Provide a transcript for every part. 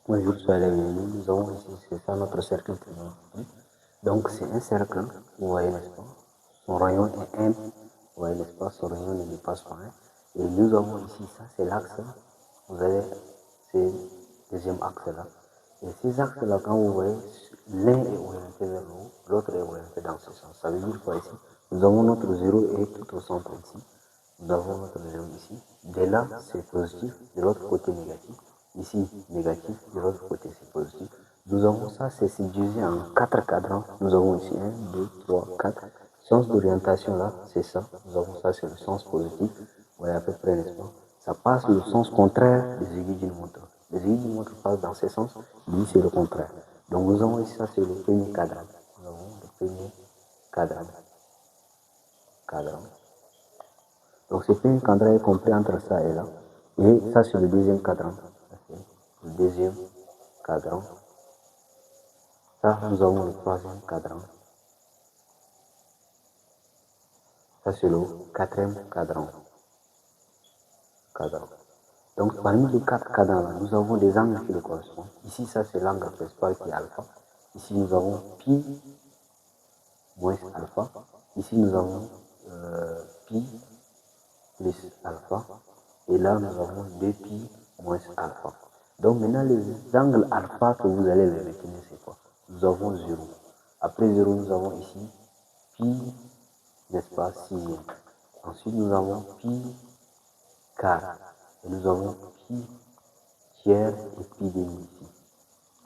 Bonjour, soyez les bienvenus. Nous avons ici, c'est ça notre cercle trigonométrique. Donc, c'est un cercle, vous voyez, n'est-ce pas? Son rayon est M, vous voyez, n'est-ce pas? Son rayon ne dépasse pas 1. Et nous avons ici, ça, c'est l'axe. Vous avez ces deuxième axe-là. Et ces axes-là, quand vous voyez, l'un est orienté vers le haut, l'autre est orienté dans ce sens. Ça veut dire quoi ici? Nous avons notre 0 et tout au centre ici. Nous avons notre 0 ici. De là, c'est positif, de l'autre côté négatif. Ici, négatif, de l'autre côté, c'est positif. Nous avons ça, c'est subdivisé en 4 cadrans. Nous avons ici 1, 2, 3, 4. Sens d'orientation, là, c'est ça. Nous avons ça, c'est le sens positif. Vous voyez à peu près, n'est-ce pas? Ça passe le sens contraire des aiguilles d'une montre. Les aiguilles d'une montre passent dans ce sens, lui, c'est le contraire. Donc, nous avons ici, ça, c'est le premier cadran. Nous avons le premier cadran. Donc, ce premier cadran est compris entre ça et là. Et ça, c'est le deuxième cadran. Le deuxième cadran. Ça, nous avons le troisième cadran. Ça, c'est le quatrième cadran. Donc, parmi les 4 cadrans, nous avons des angles qui le correspondent. Ici, ça, c'est l'angle principal qui est alpha. Ici, nous avons pi moins alpha. Ici, nous avons pi plus alpha. Et là, nous avons 2pi moins alpha. Donc, maintenant, les angles alpha que vous allez les retenir, c'est quoi? Nous avons 0. Après 0, nous avons ici pi, n'est-ce pas, sixième. Ensuite, nous avons pi quart. Et nous avons pi tiers et pi demi ici.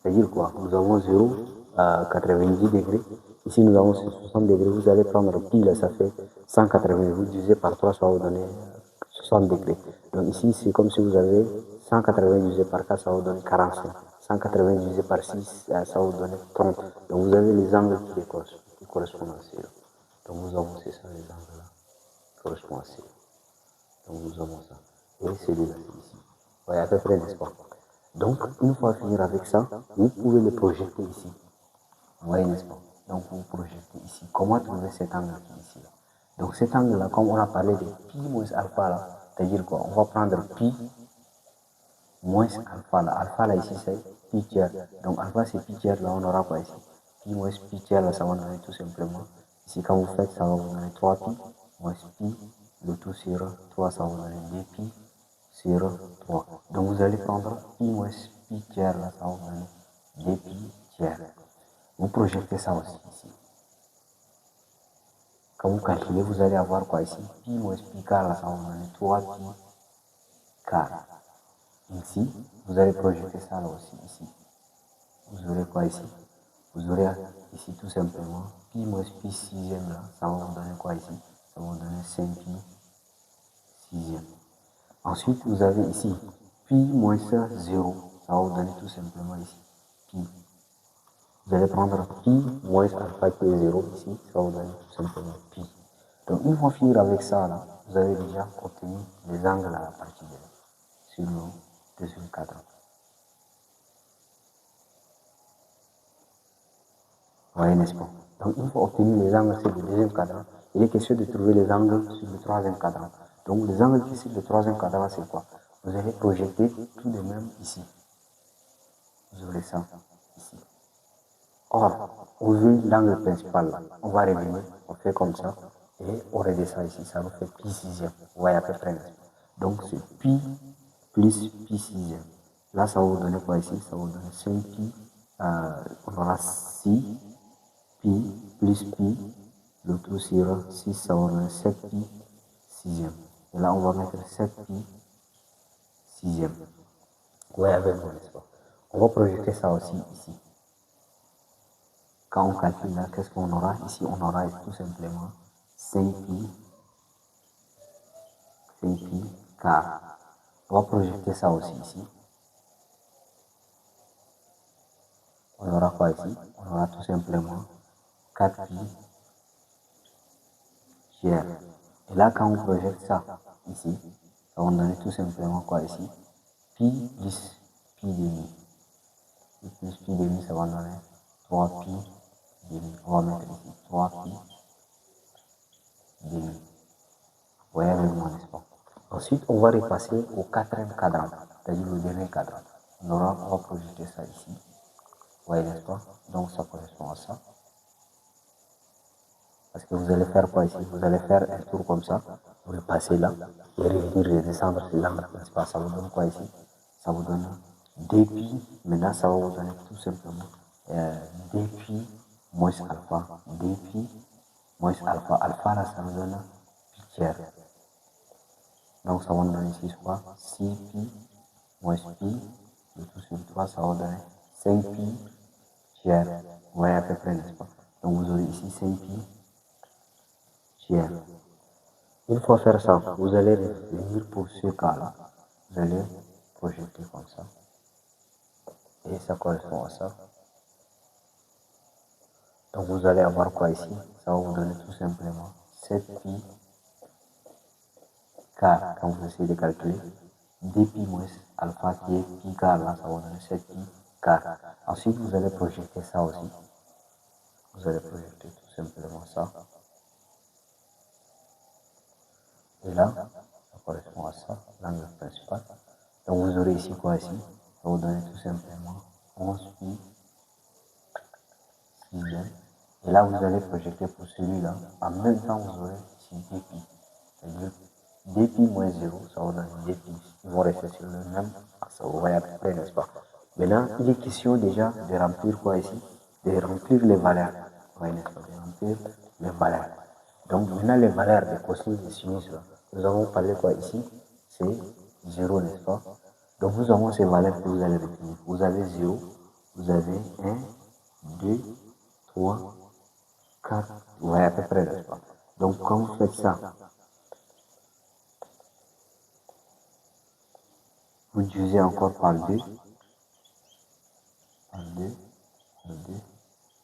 C'est-à-dire quoi? Nous avons 0 à 90 degrés. Ici, nous avons 60 degrés. Vous allez prendre pi, là, ça fait 180. Vous divisez par 3, ça va vous donner 60 degrés. Donc ici, c'est comme si vous avez 180 divisé par 4, ça va vous donner 45. 180 divisé par 6, ça va vous donner 30. Donc vous avez les angles qui correspondent à cela. Donc nous avons, c'est ça, les angles là, qui correspondent à cela. Donc nous avons ça. Et celui-là, c'est ici. Vous voyez à peu près, n'est-ce pas? Donc, une fois finir avec ça, vous pouvez le projeter ici. Vous voyez, n'est-ce pas? Donc, vous projetez ici. Comment trouver cet angle ici là? Donc, cet angle-là, comme on a parlé de pi moins alpha là, c'est-à-dire quoi? On va prendre pi moins alpha là. Alpha là, ici, c'est pi tiers. Donc, alpha, c'est pi tiers là, on aura quoi ici? Pi moins pi tiers là, ça va donner tout simplement. Ici, quand vous faites, ça va vous donner 3 pi moins pi. Le tout sur 3, ça va vous donner 2 pi sur 3. Donc, vous allez prendre pi moins pi tiers là, ça va vous donner 2 pi tiers. Vous projetez ça aussi ici. Quand vous calculez, vous allez avoir quoi ici? Pi moins pi quart, là, ça va vous donner 3 pi quart. Ici, vous allez projeter ça là aussi, ici. Vous aurez quoi ici? Vous aurez ici tout simplement pi moins pi sixième là, ça va vous donner quoi ici? Ça va vous donner 5 pi sixième. Ensuite, vous avez ici pi moins 0, ça va vous donner tout simplement ici pi. Vous allez prendre pi moins alpha qui est 0 ici, ça va vous donner tout simplement pi. Donc, une fois finir avec ça, là, vous avez déjà obtenu les angles à partir de là, sur le deuxième cadran. Vous voyez, n'est-ce pas? Donc, une fois obtenu les angles sur le deuxième cadran, il est question de trouver les angles sur le troisième cadran. Donc, les angles qui sur le troisième cadran, c'est quoi? Vous allez projeter tout de même ici. Vous aurez ça ici. Or, au vu de l'angle principal, là, on va revenir, on fait comme ça, et on redescend ici, ça vous fait pi sixième. Vous voyez à peu près. Donc, c'est pi plus pi sixième. Là, ça va vous donner quoi ici? Ça va vous donner 5 pi, on aura 6 pi plus pi, le tout sur 6, ça va vous donner 7 pi sixième. Et là, on va mettre 7 pi sixième. Vous voyez avec moi, n'est-ce pas? On va projeter ça aussi ici. Quand on calcule là, qu'est-ce qu'on aura? Ici, on aura tout simplement 5 pi quart. On va projeter ça aussi ici. On aura quoi ici? On aura tout simplement 4 pi tiers. Et là, quand on projette ça ici, ça va donner tout simplement quoi ici? Pi plus pi demi. Pi plus pi demi, ça va donner 3 pi demi. On va mettre ici 3 pi demi. Vous voyez avec moi, n'est-ce pas? Ensuite, on va repasser au quatrième cadran, c'est-à-dire le dernier cadran. on va projeter ça ici. Vous voyez, n'est-ce pas? Donc ça correspond à ça. Parce que vous allez faire quoi ici? Vous allez faire un tour comme ça, vous le passez là, et revenir redescendre sur l'angle principal. Ça vous donne quoi ici? Ça vous donne dpi. Maintenant, ça va vous donner tout simplement dpi moins alpha. Dpi moins alpha. Alpha là, ça vous donne pi tiers. Donc ça va nous donner ici quoi? 6pi moins pi. Le tout sur 3, ça va donner 5pi tiers. Vous voyez à peu près, n'est-ce pas? Donc vous aurez ici 5pi tiers. Une fois faire ça, vous allez venir pour ce cas-là. Vous allez projeter comme ça. Et ça correspond à ça. Donc vous allez avoir quoi ici? Ça va vous donner tout simplement 7pi quart. Quand vous essayez de calculer, dpi moins alpha qui est pi quart là, ça va vous donner 7pi quart. Ensuite, vous allez projeter ça aussi. Vous allez projeter tout simplement ça. Et là, ça correspond à ça, l'angle principal. Donc vous aurez ici quoi ici? Ça va vous donner tout simplement 11pi sixième. Et là, vous allez projeter pour celui-là. En même temps, vous aurez ici dpi. C'est-à-dire dpi moins 0, ça va donner dpi. Ils vont rester sur le même axe. Vous voyez à peu près, n'est-ce pas? Maintenant, il est question déjà de remplir quoi ici? De remplir les valeurs. Vous voyez, n'est-ce pas? De remplir les valeurs. Donc, maintenant, les valeurs de cosinus et sinus, là, nous avons parlé quoi ici? C'est 0, n'est-ce pas? Donc, nous avons ces valeurs que vous allez retenir. Vous avez 0, vous avez 1, 2, 3, 4, vous voyez à peu près, n'est-ce pas? Donc, quand vous faites ça, vous divisez encore par 2, par 2, par 2,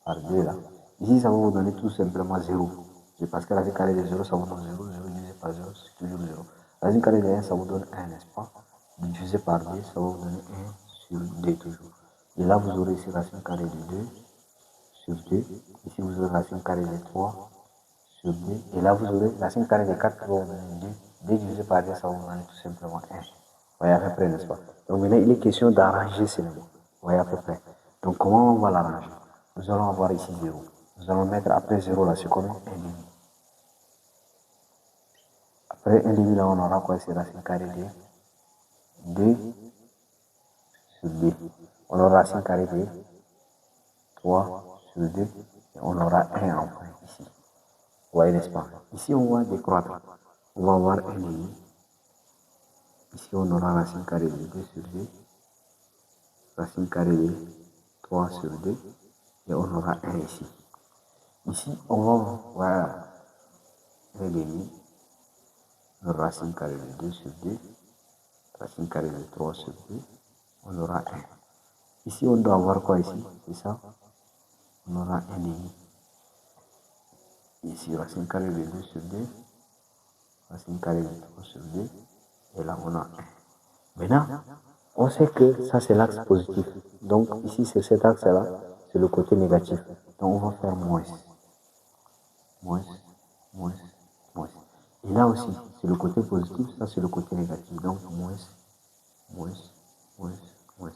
par 2 là. Ici, ça va vous donner tout simplement 0. C'est parce que la racine carrée de 0, ça vous donne 0. 0 divisé par 0, c'est toujours 0. La racine carrée de 1, ça vous donne 1, n'est-ce pas? Divisé par 2, ça va vous donner 1 sur 2 toujours. Et là, vous aurez ici racine carrée de 2 sur 2. Ici, vous aurez racine carrée de 3 sur 2. Et là, vous aurez racine carrée de 4 qui va vous donner 2. 2 divisé par 2, ça va vous donner tout simplement 1. Vous voyez à peu près, n'est-ce pas? Donc maintenant, il est question d'arranger ces mots. Vous voyez à peu près. Donc comment on va l'arranger? Nous allons avoir ici 0. Nous allons mettre après 0 là, c'est comment? 1 demi. Après 1 demi là, on aura quoi? C'est racine carrée de 2 sur 2. On aura racine carrée de 3 sur 2. Et on aura 1 enfin ici. Vous voyez, n'est-ce pas? Ici, on va décroître. On va avoir 1 demi. Ici, on aura racine carrée de 2 sur 2. Racine carrée de 3 sur 2. Et on aura 1 ici. Ici, on va voir 1 demi. Racine carrée de 2 sur 2. Racine carrée de 3 sur 2. On aura 1. Ici, on doit avoir quoi ici? C'est ça? On aura 1 demi. Ici, racine carrée de 2 sur 2. Racine carrée de 3 sur 2. Et là, on a 1. Maintenant, on sait que ça, c'est l'axe positif. Donc, ici, c'est cet axe-là, c'est le côté négatif. Donc, on va faire moins. Moins, moins, moins. Et là aussi, c'est le côté positif, ça, c'est le côté négatif. Donc, moins, moins, moins, moins.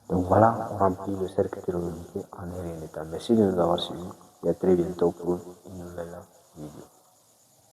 Donc, voilà, on remplit le cercle trigonométrique en un rien d'état. Merci de nous avoir suivis et à très bientôt pour une nouvelle vidéo.